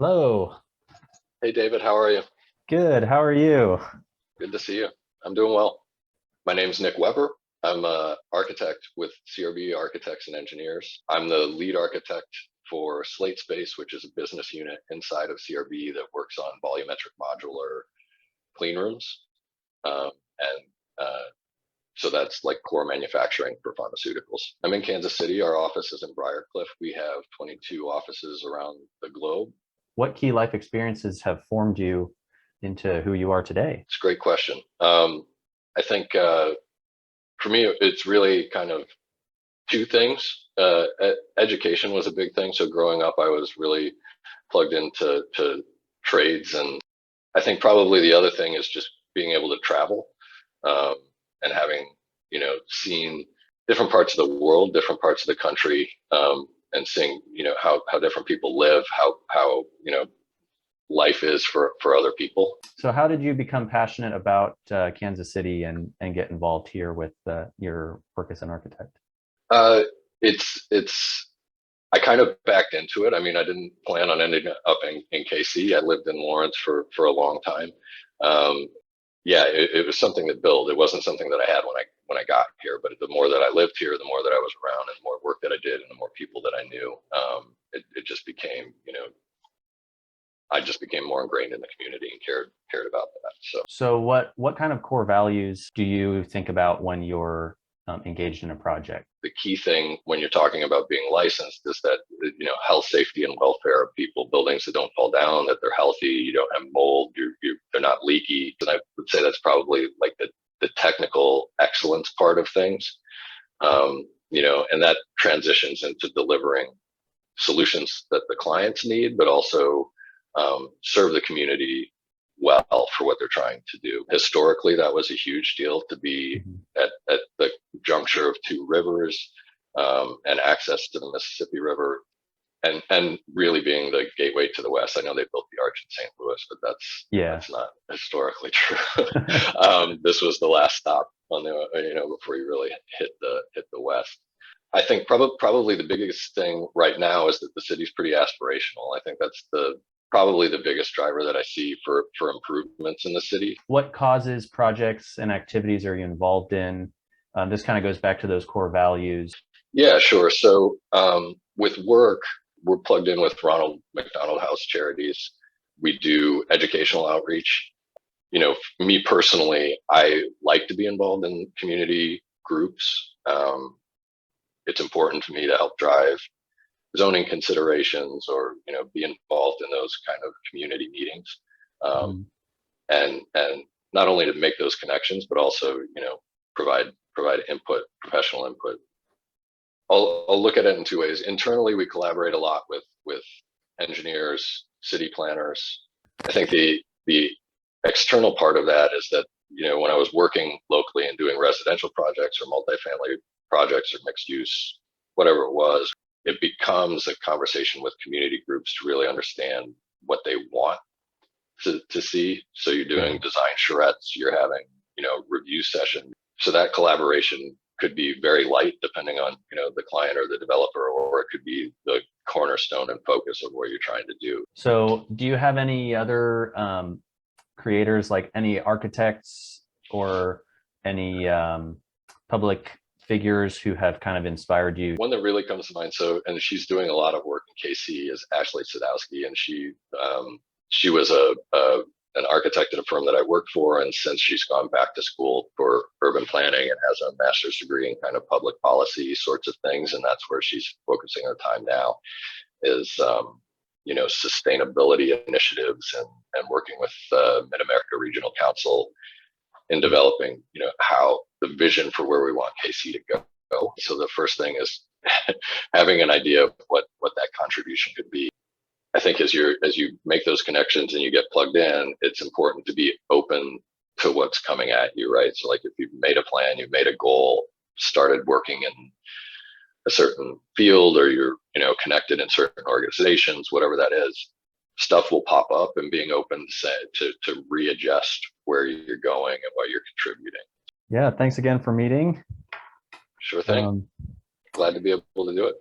Hello. Hey David, how are you? Good. How are you? Good to see you. I'm doing well. My name's Nic Weber. I'm an architect with CRB Architects and Engineers. I'm the lead architect for Slate Space, which is a business unit inside of CRB that works on volumetric modular clean rooms. And so that's like core manufacturing for pharmaceuticals. I'm in Kansas City. Our office is in Briarcliff. We have 22 offices around the globe. What key life experiences have formed you into who you are today? It's a great question. I think for me, it's really kind of two things. Education was a big thing. So growing up, I was really plugged into trades, and I think probably the other thing is just being able to travel um, and having seen different parts of the world, different parts of the country, and seeing how different people live, how life is for other people. So, how did you become passionate about Kansas City and get involved here with your work as an architect? Uh, it's I kind of backed into it. I mean, I didn't plan on ending up in KC. I lived in Lawrence for a long time. Um, yeah, it was something that built. It wasn't something that I had when I got here. But the more that I lived here, the more that I was around, and the more work that I did, and the more people that I knew, it just became, I just became more ingrained in the community and cared about that. So, what kind of core values do you think about when you're engaged in a project? The key thing when you're talking about being licensed is that health, safety, and welfare of people, buildings that don't fall down, that they're healthy, you don't have mold, they're not leaky. And I would say that's probably like the technical excellence part of things. And that transitions into delivering solutions that the clients need, but also serve the community well for what they're trying to do. Historically, that was a huge deal to be at the juncture of two rivers and access to the Mississippi River, and really being the gateway to the West. I know they built the arch in St. Louis, but Yeah. that's not historically true. This was the last stop on the before you really hit the West. I think probably the biggest thing right now is that the city's pretty aspirational. I think that's probably the biggest driver that I see for improvements in the city. What causes, projects, and activities are you involved in? This kind of goes back to those core values. Yeah, sure. So with work, we're plugged in with Ronald McDonald House Charities. We do educational outreach. Me personally, I like to be involved in community groups. It's important to me to help drive zoning considerations, or be involved in those kind of community meetings, um, Mhm. and not only to make those connections, but also provide input, professional input. I'll look at it in two ways. Internally, we collaborate a lot with engineers, city planners. I think the external part of that is that when I was working locally and doing residential projects or multifamily projects or mixed use, whatever it was, it becomes a conversation with community groups to really understand what they want to see. So you're Yeah. doing design charrettes, you're having review sessions. So that collaboration could be very light depending on the client or the developer, or it could be the cornerstone and focus of what you're trying to do. So, do you have any other creators, like any architects or any public figures who have kind of inspired you? One that really comes to mind, and she's doing a lot of work in KC, is Ashley Sadowski, and she was an architect at a firm that I worked for, and since she's gone back to school for urban planning and has a master's degree in kind of public policy sorts of things, and that's where she's focusing her time now, is sustainability initiatives and working with Mid America Regional Council in developing how the vision for where we want KC to go. So the first thing is having an idea of what that contribution could be. I think as you make those connections and you get plugged in, it's important to be open to what's coming at you, right? So like if you've made a plan, you've made a goal, started working in a certain field, or you're connected in certain organizations, whatever that is, stuff will pop up, and being open to readjust where you're going and what you're contributing. Yeah, thanks again for meeting. Sure thing. Glad to be able to do it.